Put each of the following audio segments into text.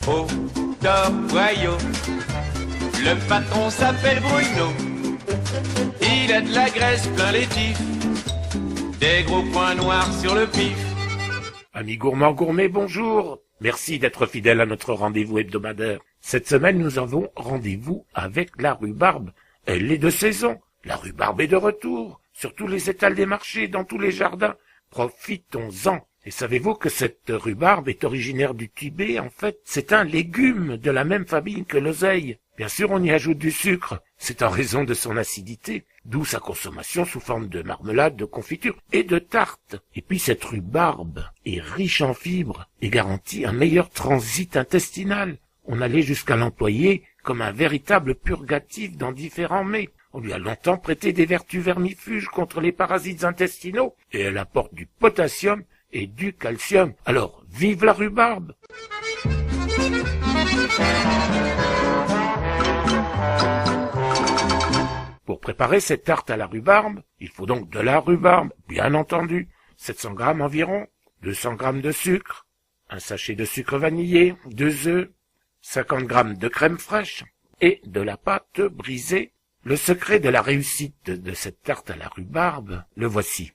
Au Torboyau, le patron s'appelle Bruno. Il a de la graisse plein les tifs, des gros points noirs sur le pif. Amis gourmands gourmets, bonjour. Merci d'être fidèles à notre rendez-vous hebdomadaire. Cette semaine, nous avons rendez-vous avec la rhubarbe. Elle est de saison. La rhubarbe est de retour, sur tous les étals des marchés, dans tous les jardins. Profitons-en. Et savez-vous que cette rhubarbe est originaire du Tibet? En fait, c'est un légume de la même famille que l'oseille. Bien sûr, on y ajoute du sucre. C'est en raison de son acidité, d'où sa consommation sous forme de marmelade, de confiture et de tarte. Et puis cette rhubarbe est riche en fibres et garantit un meilleur transit intestinal. On allait jusqu'à l'employer comme un véritable purgatif dans différents mets. On lui a longtemps prêté des vertus vermifuges contre les parasites intestinaux et elle apporte du potassium et du calcium. Alors, vive la rhubarbe! Pour préparer cette tarte à la rhubarbe, il faut donc de la rhubarbe, bien entendu, 700 grammes environ, 200 grammes de sucre, un sachet de sucre vanillé, 2 œufs, 50 grammes de crème fraîche et de la pâte brisée. Le secret de la réussite de cette tarte à la rhubarbe, le voici.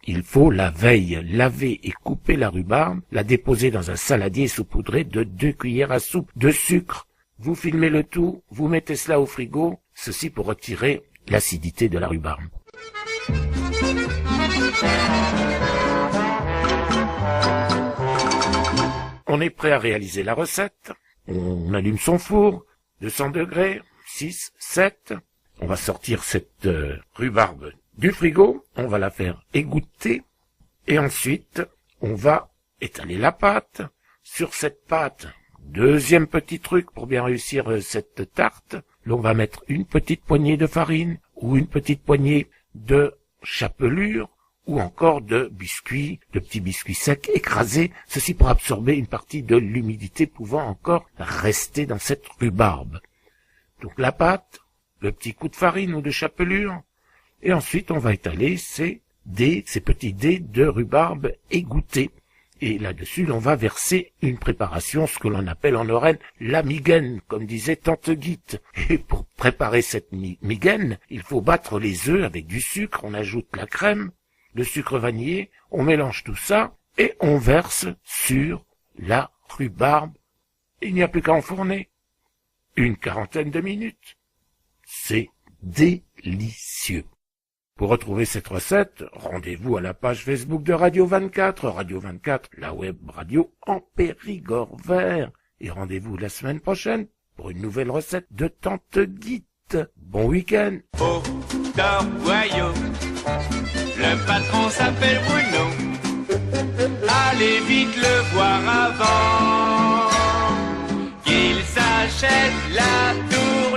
Il faut la veille laver et couper la rhubarbe, la déposer dans un saladier saupoudré de 2 cuillères à soupe de sucre. Vous filmez le tout, vous mettez cela au frigo, ceci pour retirer l'acidité de la rhubarbe. On est prêt à réaliser la recette. On allume son four, 200 degrés, 6, 7. On va sortir cette rhubarbe du frigo, on va la faire égoutter et ensuite on va étaler la pâte. Sur cette pâte, deuxième petit truc pour bien réussir cette tarte, l'on va mettre une petite poignée de farine ou une petite poignée de chapelure ou encore de biscuits, de petits biscuits secs écrasés, ceci pour absorber une partie de l'humidité pouvant encore rester dans cette rhubarbe. Donc la pâte, le petit coup de farine ou de chapelure, et ensuite on va étaler ces petits dés de rhubarbe égouttée. Et là-dessus, on va verser une préparation, ce que l'on appelle en Lorraine la migaine, comme disait Tante Guite. Et pour préparer cette migaine, il faut battre les œufs avec du sucre, on ajoute la crème, le sucre vanillé, on mélange tout ça et on verse sur la rhubarbe. Il n'y a plus qu'à enfourner. Une quarantaine de minutes. C'est délicieux. Pour retrouver cette recette, rendez-vous à la page Facebook de Radio 24, Radio 24, la web radio en Périgord vert. Et rendez-vous la semaine prochaine pour une nouvelle recette de Tante Guite. Bon week-end. Au Torboyau, le patron s'appelle Bruno. Allez vite le voir avant qu'il s'achète la tour.